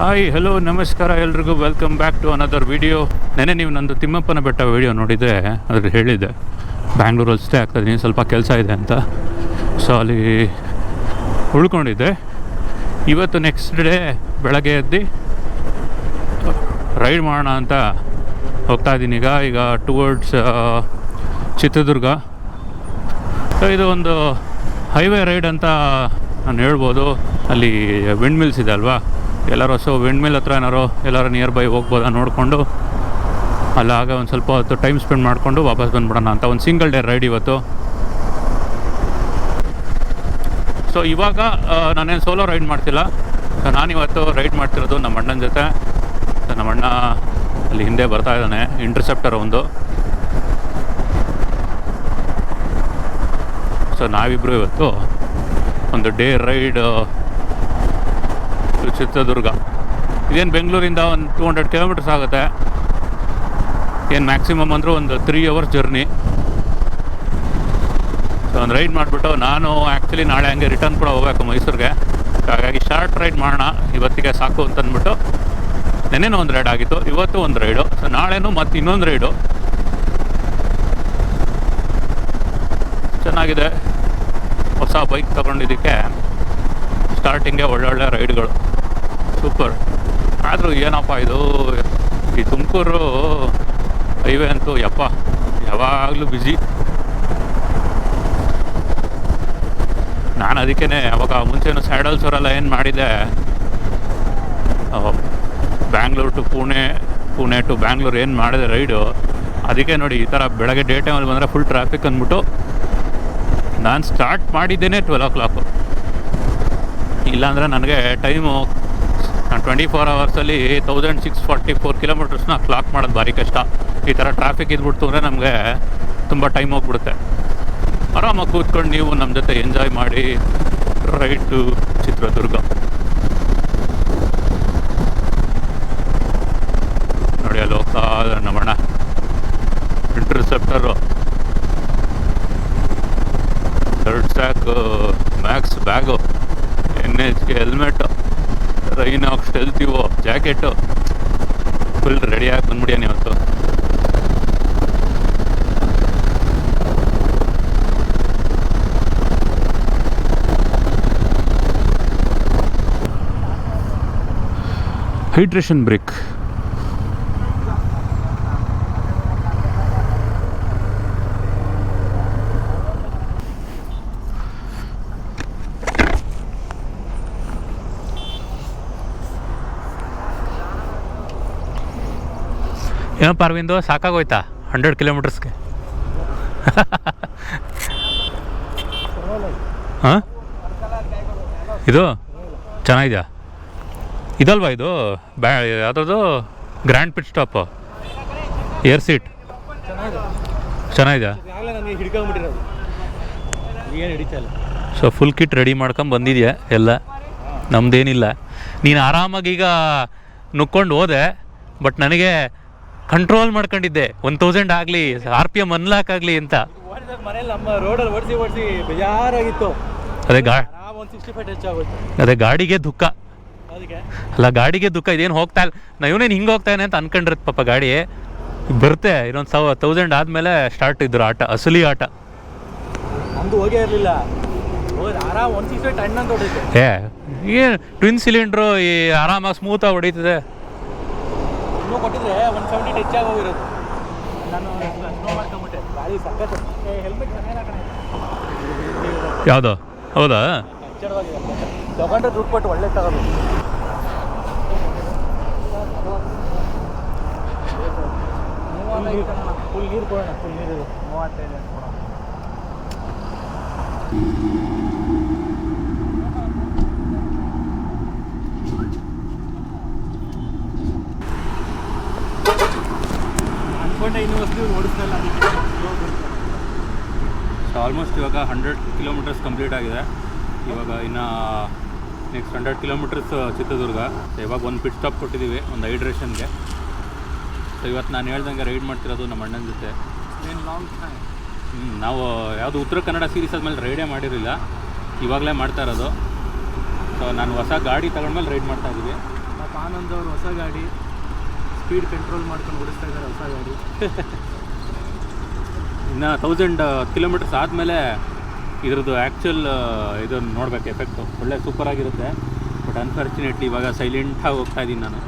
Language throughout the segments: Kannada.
ಹಾಯ್ ಹಲೋ ನಮಸ್ಕಾರ ಎಲ್ರಿಗೂ welcome back to another video. ನೆನೆ ನೀವು ನಂದು ತಿಮ್ಮಪ್ಪನ ಬೆಟ್ಟ ವಿಡಿಯೋ ನೋಡಿದರೆ ಅದ್ರ ಹೇಳಿದ್ದೆ ಬ್ಯಾಂಗ್ಳೂರಲ್ಲಿ ಸ್ಟೇ ಆಗ್ತಾಯಿದ್ದೀನಿ, ಸ್ವಲ್ಪ ಕೆಲಸ ಇದೆ ಅಂತ. ಸೊ ಅಲ್ಲಿ ಉಳ್ಕೊಂಡಿದ್ದೆ. ಇವತ್ತು ನೆಕ್ಸ್ಟ್ ಡೇ ಬೆಳಗ್ಗೆ ಎದ್ದು ರೈಡ್ ಮಾಡೋಣ ಅಂತ ಹೋಗ್ತಾಯಿದ್ದೀನಿ. ಈಗ ಟುವರ್ಡ್ಸ್ ಚಿತ್ರದುರ್ಗ. ಸೊ ಇದು ಒಂದು ಹೈವೇ ರೈಡ್ ಅಂತ ನಾನು ಹೇಳ್ಬೋದು. ಅಲ್ಲಿ ವಿಂಡ್ಮಿಲ್ಸ್ ಇದೆ ಅಲ್ವಾ, ಎಲ್ಲರೂ ವಿಂಡ್ಮಿಲ್ ಹತ್ರ ಎಲ್ಲರೂ ನಿಯರ್ ಬೈ ಹೋಗ್ಬೋದಾ ನೋಡಿಕೊಂಡು ಅಲ್ಲಾಗ ಒಂದು ಸ್ವಲ್ಪ ಹೊತ್ತು ಟೈಮ್ ಸ್ಪೆಂಡ್ ಮಾಡಿಕೊಂಡು ವಾಪಸ್ ಬಂದುಬಿಡೋಣ ಅಂತ ಒಂದು ಸಿಂಗಲ್ ಡೇ ರೈಡ್ ಇವತ್ತು. ಸೊ ಇವಾಗ ನಾನೇನು ಸೋಲೋ ರೈಡ್ ಮಾಡ್ತಿಲ್ಲ. ನಾನಿವತ್ತು ರೈಡ್ ಮಾಡ್ತಿರೋದು ನಮ್ಮ ಅಣ್ಣನ ಜೊತೆ. ನಮ್ಮ ಅಣ್ಣ ಅಲ್ಲಿ ಹಿಂದೆ ಬರ್ತಾ ಇದ್ದಾನೆ, ಇಂಟರ್ಸೆಪ್ಟರ್ ಒಂದು. ಸೊ ನಾವಿಬ್ಬರು ಇವತ್ತು ಒಂದು ಡೇ ರೈಡ್ ಚಿತ್ರದುರ್ಗ. ಇದೇನು ಬೆಂಗಳೂರಿಂದ ಒಂದು 200 ಕಿಲೋಮೀಟರ್ಸ್ ಆಗುತ್ತೆ. ಏನು ಮ್ಯಾಕ್ಸಿಮಮ್ ಅಂದರೂ ಒಂದು 3 hours ಜರ್ನಿ. ಸೊ ಒಂದು ರೈಡ್ ಮಾಡಿಬಿಟ್ಟು ನಾನು ಆ್ಯಕ್ಚುಲಿ ನಾಳೆ ಹಂಗೆ ರಿಟರ್ನ್ ಕೂಡ ಹೋಗ್ಬೇಕು ಮೈಸೂರಿಗೆ. ಹಾಗಾಗಿ ಶಾರ್ಟ್ ರೈಡ್ ಮಾಡೋಣ ಇವತ್ತಿಗೆ ಸಾಕು ಅಂತಂದ್ಬಿಟ್ಟು ನೆನ್ನೆನೂ ಒಂದು ರೈಡ್ ಆಗಿತ್ತು, ಇವತ್ತು ಒಂದು ರೈಡು. ಸೊ ನಾಳೆನೂ ಮತ್ತು ಇನ್ನೊಂದು ರೈಡು. ಚೆನ್ನಾಗಿದೆ. ಹೊಸ ಬೈಕ್ ತೊಗೊಂಡಿದ್ದಕ್ಕೆ ಸ್ಟಾರ್ಟಿಂಗೇ ಒಳ್ಳೊಳ್ಳೆ ರೈಡ್ಗಳು, ಸೂಪರ್. ಆದರೂ ಏನಪ್ಪ ಇದು ಈ ತುಮಕೂರು ಹೈವೇ ಅಂತೂ ಯಾವಾಗಲೂ ಬ್ಯುಸಿ. ನಾನು ಅದಕ್ಕೇ ಅವಾಗ ಮುಂಚೆನೂ ಸ್ಯಾಡಲ್ಸವರೆಲ್ಲ ಏನು ಮಾಡಿದ್ದೆ, ಬ್ಯಾಂಗ್ಳೂರು ಟು ಪುಣೆ ಟು ಬ್ಯಾಂಗ್ಳೂರು ಏನು ಮಾಡಿದೆ ರೈಡು. ಅದಕ್ಕೆ ನೋಡಿ ಈ ಥರ ಬೆಳಗ್ಗೆ ಡೇ ಟೈಮಲ್ಲಿ ಬಂದರೆ ಫುಲ್ ಟ್ರಾಫಿಕ್ ಅಂದ್ಬಿಟ್ಟು ನಾನು ಸ್ಟಾರ್ಟ್ ಮಾಡಿದ್ದೇನೆ 12 o'clock. ಇಲ್ಲಾಂದರೆ ನನಗೆ ಟೈಮು ನಾನು 24 hours 1644 ಕಿಲೋಮೀಟರ್ಸ್ನ ಕ್ಲಾಕ್ ಮಾಡೋದು ಭಾರಿ ಕಷ್ಟ. ಈ ಥರ ಟ್ರಾಫಿಕ್ ಇದ್ಬಿಡ್ತು ಅಂದರೆ ನಮಗೆ ತುಂಬ ಟೈಮ್ ಹೋಗ್ಬಿಡುತ್ತೆ. ಆರಾಮಾಗಿ ಕೂತ್ಕೊಂಡು ನೀವು ನಮ್ಮ ಜೊತೆ ಎಂಜಾಯ್ ಮಾಡಿ ರೈಡ್ ಟು ಚಿತ್ರದುರ್ಗ. ನೋಡಿ ಅಲ್ಲಿ ಹೋಗ್ತಾ ನಮ್ಮಣ್ಣ interceptor, 3rd stack, max bag, NHK helmet, Rynox stealth evo jacket, full ರೆಡಿಯಾಗಿ ಬಂದ್ಬಿಡಿಯಾನೆ ಇವತ್ತು. Hydration break. ಏನಪ್ಪ ಅರವಿಂದು, ಸಾಕಾಗೋಯ್ತಾ 100 ಕಿಲೋಮೀಟರ್ಸ್ಗೆ? ಹಾಂ, ಇದು ಚೆನ್ನಾಗಿದೆಯಾ? ಇದಲ್ವಾ ಇದು ಯಾವುದದು grand pit stop, air seat ಚೆನ್ನಾಗಿದೆಯಾ? ಸೊ ಫುಲ್ ಕಿಟ್ ರೆಡಿ ಮಾಡ್ಕೊಂಡು ಬಂದಿದೆಯಾ ಎಲ್ಲ? ನಮ್ಮದೇನಿಲ್ಲ. ನೀನು ಆರಾಮಾಗಿ ಈಗ ನುಕ್ಕೊಂಡು ಹೋದೆ, ಬಟ್ ನನಗೆ ಕಂಟ್ರೋಲ್ ಮಾಡ್ಕೊಂಡಿದ್ದೆ 1000 ಆಗಲಿ, RPM ಅನ್ಲಾಕ್ ಆಗಲಿ ಅಂತ. ಅದೇ ಗಾಡಿಗೆ ದುಃಖ ಅಲ್ಲ, ಗಾಡಿಗೆ ದುಃಖ. ಇದೇನು ಹೋಗ್ತಾ ಇಲ್ಲ, ಇವನೇನು ಹಿಂಗೆ ಹೋಗ್ತಾನೆ ಅಂತ ಅನ್ಕೊಂಡಿರತ್ತೆ ಪಾಪ. ಗಾಡಿ ಬರುತ್ತೆ ಇನ್ನೊಂದು 1000 ಆದಮೇಲೆ ಸ್ಟಾರ್ಟ್ ಇದ್ರು ಆಟ, ಅಸಲಿ ಆಟ. ಏನು ಟ್ವಿನ್ ಸಿಲಿಂಡ್ರು ಈ ಆರಾಮಾಗಿ ಸ್ಮೂತಾಗಿ ಹೊಡೀತದೆ. ಯಾವುದು? ಹೌದಾ? ಒಳ್ಳೆ ತಗೋದು. ಫುಲ್ ನೀರು ಕೊಡೋಣ, ಫುಲ್ ನೀರು 35 ಕೊಡೋಣ. ಆಲ್ಮೋಸ್ಟ್ ಇವಾಗ 100 ಕಿಲೋಮೀಟರ್ಸ್ ಕಂಪ್ಲೀಟ್ ಆಗಿದೆ. ಇವಾಗ ಇನ್ನು ನೆಕ್ಸ್ಟ್ 100 ಕಿಲೋಮೀಟರ್ಸ್ ಚಿತ್ರದುರ್ಗ. ಇವಾಗ ಒಂದು ಪಿಟ್ ಸ್ಟಾಪ್ ಕೊಟ್ಟಿದ್ದೀವಿ ಒಂದು ಹೈಡ್ರೇಷನ್ಗೆ. ಸೊ ಇವತ್ತು ನಾನು ಹೇಳ್ದಂಗೆ ರೈಡ್ ಮಾಡ್ತಿರೋದು ನಮ್ಮ ಅಣ್ಣನ ಜೊತೆ. ನಾವು ಯಾವುದು ಉತ್ತರ ಕನ್ನಡ ಸೀರೀಸ್ ಆದಮೇಲೆ ರೈಡೇ ಮಾಡಿರಲಿಲ್ಲ, ಇವಾಗಲೇ ಮಾಡ್ತಾ ಇರೋದು. ಸೊ ನಾನು ಹೊಸ ಗಾಡಿ ತಗೊಂಡ್ಮೇಲೆ ರೈಡ್ ಮಾಡ್ತಾಯಿದ್ದೀವಿ. ಪಾಪ ಆನಂದ್ ಅವರು ಹೊಸ ಗಾಡಿ ಸ್ಪೀಡ್ ಕಂಟ್ರೋಲ್ ಮಾಡ್ಕೊಂಡು ಓಡಿಸ್ತಾ ಇದ್ದಾರೆ ಹೊಸ ಗಾಡಿ. ಇನ್ನು 1000 ಕಿಲೋಮೀಟರ್ಸ್ ಆದಮೇಲೆ ಇದ್ರದ್ದು ಆ್ಯಕ್ಚುಲ್ ಇದನ್ನು ನೋಡ್ಬೇಕು ಎಫೆಕ್ಟು. ಒಳ್ಳೆ ಸೂಪರಾಗಿರುತ್ತೆ. ಬಟ್ ಅನ್ಫಾರ್ಚುನೇಟ್ಲಿ ಇವಾಗ ಸೈಲೆಂಟಾಗಿ ಹೋಗ್ತಾ ಇದ್ದೀನಿ ನಾನು.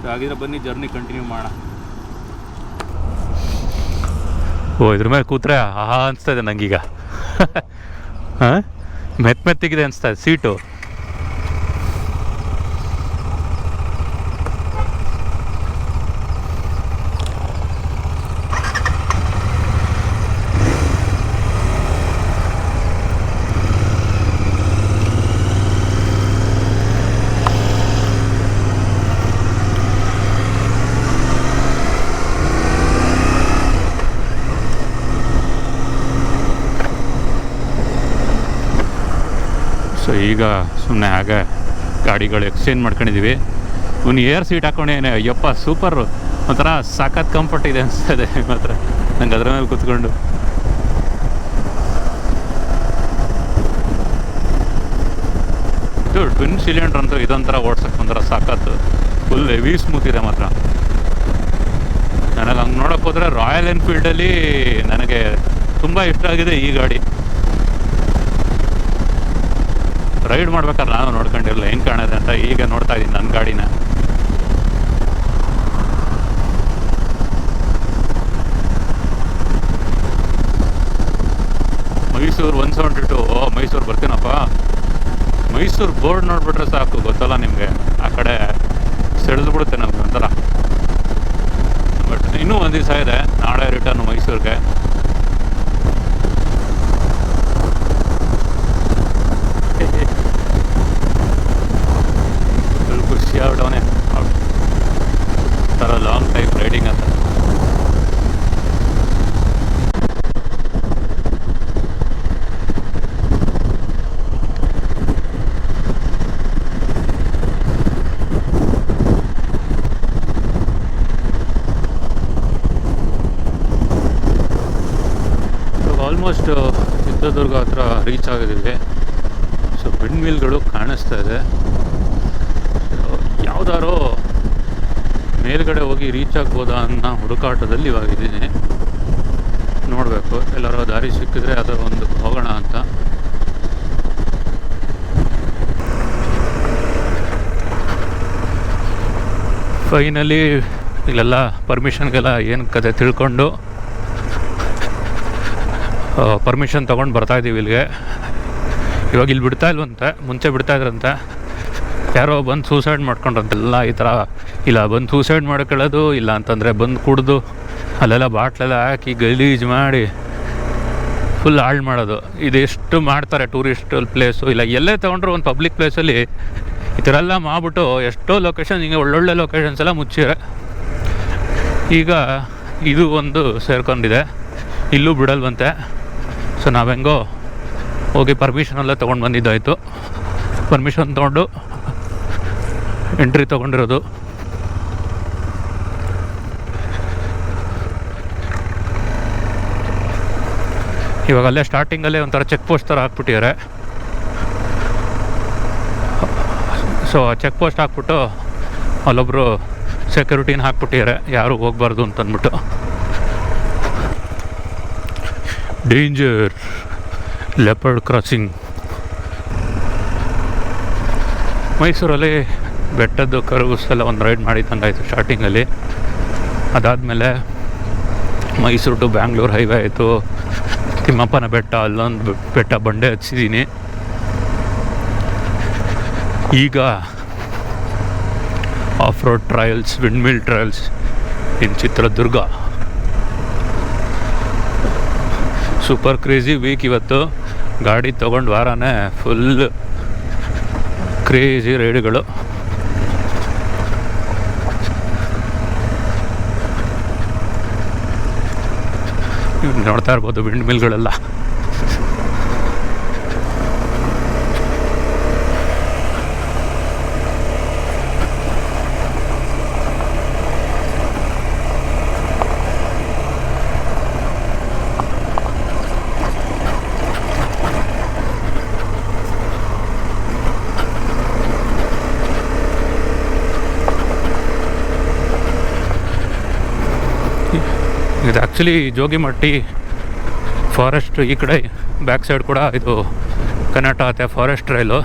ಸೊ ಹಾಗಿದ್ರೆ ಬನ್ನಿ ಜರ್ನಿ ಕಂಟಿನ್ಯೂ ಮಾಡೋಣ. ಓ ಇದ್ರ ಮೇಲೆ ಕೂತ್ರೆ ಆಹಾ ಅನಿಸ್ತಾ ಇದೆ ನನಗೀಗ. ಹಾಂ ಮೆತ್ತಿಗಿದೆ ಅನಿಸ್ತಾ ಇದೆ ಸೀಟು. ಸೊ ಈಗ ಸುಮ್ಮನೆ ಹಾಗೆ ಗಾಡಿಗಳು ಎಕ್ಸ್ಚೇಂಜ್ ಮಾಡ್ಕೊಂಡಿದ್ದೀವಿ. ಇವ್ನು ಏರ್ ಸೀಟ್ ಹಾಕ್ಕೊಂಡೇನೆ ಅಯ್ಯಪ್ಪ ಸೂಪರು, ಒಂಥರ ಸಖತ್ ಕಂಫರ್ಟ್ ಇದೆ ಅನಿಸ್ತದೆ ಮಾತ್ರ ನಂಗೆ ಅದ್ರ ಮೇಲೆ ಕೂತ್ಕೊಂಡು. ಇದು ಟ್ವಿನ್ ಸಿಲಿಂಡ್ರ್ ಅಂತೂ ಇದೊಂಥರ ಓಡ್ಸಕ್ಕೆ ಒಂಥರ ಸಖತ್ತು, ಫುಲ್ ಹೆವಿ ಸ್ಮೂತ್ ಇದೆ ಮಾತ್ರ. ನನಗೆ ಹಂಗೆ ನೋಡೋಕೆ ಹೋದರೆ ರಾಯಲ್ ಎನ್ಫೀಲ್ಡಲ್ಲಿ ನನಗೆ ತುಂಬ ಇಷ್ಟ ಆಗಿದೆ ಈ ಗಾಡಿ. ರೈಡ್ ಮಾಡ್ಬೇಕಾದ್ರೆ ನಾನು ನೋಡ್ಕೊಂಡಿರಲಿಲ್ಲ ಹೆಂಗೆ ಕಾಣಿದೆ ಅಂತ, ಈಗ ನೋಡ್ತಾ ಇದ್ದೀನಿ ನನ್ನ ಗಾಡಿನ. ಮೈಸೂರು 172. ಮೈಸೂರು ಬರ್ತೀನಪ್ಪ. ಮೈಸೂರು ಬೋರ್ಡ್ ನೋಡ್ಬಿಟ್ರೆ ಸಾಕು, ಗೊತ್ತಲ್ಲ ನಿಮಗೆ, ಆ ಕಡೆ ಸೆಳೆದು ಬಿಡುತ್ತೆ ನಮ್ಗೆ ಒಂಥರ. ಬಟ್ ಇನ್ನೂ ಒಂದು ದಿವಸ ಇದೆ, ನಾಳೆ ರಿಟರ್ನ್ ಮೈಸೂರಿಗೆ. ಖುಷಿ ಆಗ್ಬಿಟ್ಟವನೇ ಥರ ಲಾಂಗ್ ಟೈಮ್ ರೈಡಿಂಗ್ ಅಂತ. ಆಲ್ಮೋಸ್ಟ್ ಚಿತ್ರದುರ್ಗ ಹತ್ರ ರೀಚ್ ಆಗಿದ್ದೀವಿ. ಸೊ ವಿಂಡ್ಮಿಲ್ಗಳು ಕಾಣಿಸ್ತಾ ಇದೆ. ಯಾವುದಾರೋ ಮೇಲ್ಗಡೆ ಹೋಗಿ ರೀಚ್ ಆಗ್ಬೋದಾ ಅನ್ನೋ ಹುಡುಕಾಟದಲ್ಲಿ ಇವಾಗಿದ್ದೀನಿ. ನೋಡಬೇಕು, ಎಲ್ಲರೂ ದಾರಿ ಸಿಕ್ಕಿದ್ರೆ ಅದರ ಒಂದು ಹೋಗೋಣ ಅಂತ. ಫೈನಲಿ ಇಲ್ಲೆಲ್ಲ ಪರ್ಮಿಷನ್ಗೆಲ್ಲ ಏನು ಕತೆ ತಿಳ್ಕೊಂಡು ಪರ್ಮಿಷನ್ ತೊಗೊಂಡು ಬರ್ತಾಯಿದ್ದೀವಿ ಇಲ್ಲಿಗೆ. ಇವಾಗ ಇಲ್ಲಿ ಬಿಡ್ತಾ ಇಲ್ವಂತೆ, ಮುಂಚೆ ಬಿಡ್ತಾಯಿದ್ರಂತೆ. ಯಾರೋ ಬಂದು ಸೂಸೈಡ್ ಮಾಡ್ಕೊಂಡ್ರಂತೆಲ್ಲ ಈ ಥರ. ಇಲ್ಲ ಬಂದು ಸೂಸೈಡ್ ಮಾಡ್ಕೊಳ್ಳೋದು, ಇಲ್ಲ ಅಂತಂದರೆ ಬಂದು ಕುಡಿದು ಅಲ್ಲೆಲ್ಲ ಬಾಟ್ಲೆಲ್ಲ ಹಾಕಿ ಗಲೀಜು ಮಾಡಿ ಫುಲ್ ಹಾಳು ಮಾಡೋದು. ಇದೆಷ್ಟು ಮಾಡ್ತಾರೆ ಟೂರಿಸ್ಟ್ ಪ್ಲೇಸು, ಇಲ್ಲ ಎಲ್ಲೇ ತೊಗೊಂಡ್ರು ಒಂದು ಪಬ್ಲಿಕ್ ಪ್ಲೇಸಲ್ಲಿ ಈ ಥರ ಎಲ್ಲ ಮಾಡಿಬಿಟ್ಟು ಎಷ್ಟೋ ಲೊಕೇಶನ್ ಹಿಂಗೆ ಒಳ್ಳೊಳ್ಳೆ ಲೊಕೇಶನ್ಸ್ ಎಲ್ಲ ಮುಚ್ಚಿರೆ. ಈಗ ಇದು ಒಂದು ಸೇರ್ಕೊಂಡಿದೆ, ಇಲ್ಲೂ ಬಿಡಲ್ವಂತೆ. ಸೊ ನಾವು ಹೆಂಗೋ ಹೋಗಿ ಪರ್ಮಿಷನೆಲ್ಲ ತೊಗೊಂಡು ಬಂದಿದ್ದಾಯಿತು. ಪರ್ಮಿಷನ್ ತೊಗೊಂಡು ಎಂಟ್ರಿ ತೊಗೊಂಡಿರೋದು. ಇವಾಗ ಅಲ್ಲೇ ಸ್ಟಾರ್ಟಿಂಗಲ್ಲೇ ಒಂಥರ ಚೆಕ್ ಪೋಸ್ಟ್ ಥರ ಹಾಕ್ಬಿಟ್ಟಿದ್ದಾರೆ. ಸೊ ಚೆಕ್ ಪೋಸ್ಟ್ ಹಾಕ್ಬಿಟ್ಟು ಅಲ್ಲೊಬ್ಬರು ಸೆಕ್ಯೂರಿಟಿನ ಹಾಕ್ಬಿಟ್ಟಿದ್ದಾರೆ, ಯಾರು ಹೋಗ್ಬಾರ್ದು ಅಂತಂದ್ಬಿಟ್ಟು. Danger leopard crossing. ಮೈಸೂರಲ್ಲಿ ಬೆಟ್ಟದ್ದು ಕರ್ವ್ಸ್ ಎಲ್ಲ ಒಂದು ರೈಡ್ ಮಾಡಿದ್ದಂಗಾಯಿತು ಸ್ಟಾರ್ಟಿಂಗಲ್ಲಿ. ಅದಾದಮೇಲೆ ಮೈಸೂರು ಟು ಬ್ಯಾಂಗ್ಳೂರು ಹೈವೇ ಆಯಿತು. ತಿಮ್ಮಪ್ಪನ ಬೆಟ್ಟ, ಅಲ್ಲೊಂದು ಬೆಟ್ಟ ಬಂಡೆ ಹಚ್ಚಿದ್ದೀನಿ. ಈಗ off road trails, windmill trails in Chitradurga. Super crazy week ಇವತ್ತು. ಗಾಡಿ ತೊಗೊಂಡು ವಾರನೇ ಫುಲ್ ಕ್ರೇಜಿ ರೈಡ್ಗಳು. ನೋಡ್ತಾ ಇರ್ಬೋದು ವಿಂಡ್ಮಿಲ್ಗಳೆಲ್ಲ. ಇದು ಆ್ಯಕ್ಚುಲಿ ಜೋಗಿಮಟ್ಟಿ ಫಾರೆಸ್ಟ್ ಈ ಕಡೆ ಬ್ಯಾಕ್ ಸೈಡ್ ಕೂಡ ಇದು ಕರ್ನಾಟಕ ಫಾರೆಸ್ಟ್ ರೈಲು.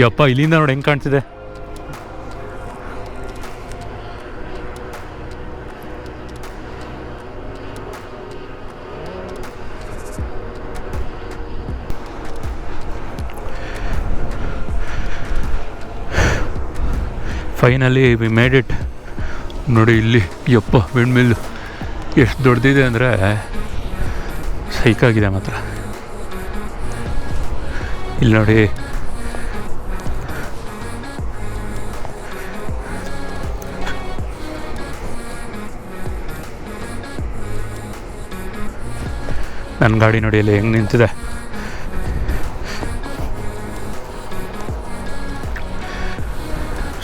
ಯಪ್ಪ ಇಲ್ಲಿಂದ ನೋಡಿ ಹೆಂಗೆ ಕಾಣ್ತಿದೆ. Finally we made it. ನೋಡಿ ಇಲ್ಲಿ ಯಪ್ಪ ವಿಂಡ್ ಮಿಲ್ ಎಷ್ಟು ದೊಡ್ಡದಿದೆ ಅಂದರೆ ಸೈಕಾಗಿದೆ ಮಾತ್ರ. ಇಲ್ಲಿ ನೋಡಿ ನನ್ನ ಗಾಡಿ ನೋಡಿ ಅಲ್ಲಿ ಹೆಂಗೆ ನಿಂತಿದೆ.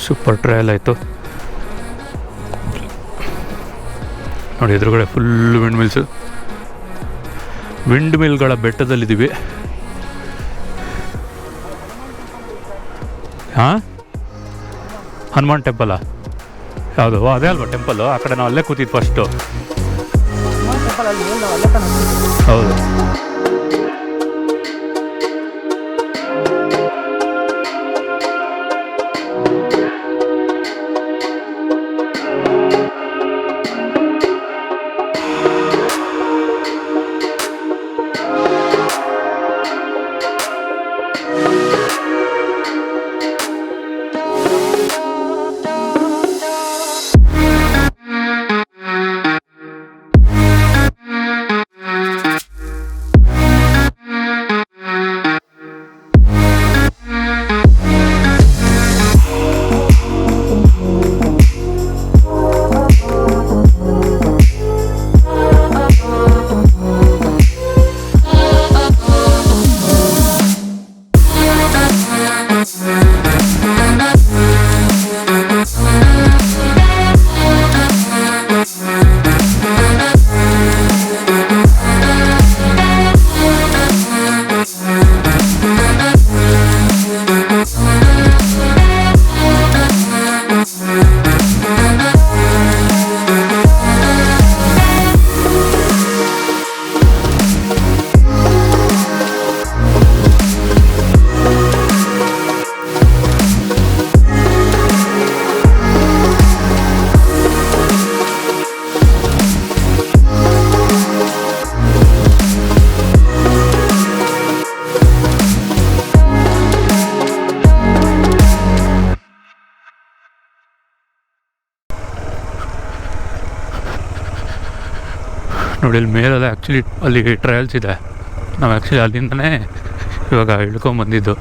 ಸೂಪರ್ ಟ್ರಯಲ್ ಆಯಿತು ನೋಡಿ. ಎದುರುಗಡೆ ಫುಲ್ ವಿಂಡ್ ಮಿಲ್ಗಳ ಬೆಟ್ಟದಲ್ಲಿದ್ದೀವಿ. ಹಾಂ, ಹನುಮಾನ್ ಟೆಂಪಲಾ? ಯಾವುದು? ಅದೇ ಅಲ್ವಾ ಟೆಂಪಲ್ಲು? ಆ ಕಡೆ ನಾವು ಅಲ್ಲೇ ಕೂತಿದ್ದು ಫಸ್ಟು. ಹೌದು. ನೋಡಿ ಇಲ್ಲಿ ಮೇಲೆಲ್ಲ ಆ್ಯಕ್ಚುಲಿ ಅಲ್ಲಿ ಟ್ರಯಲ್ಸ್ ಇದೆ. ನಾವು ಆ್ಯಕ್ಚುಲಿ ಅಲ್ಲಿಂದನೇ ಇವಾಗ ಇಳ್ಕೊಂಬಂದಿದ್ದು.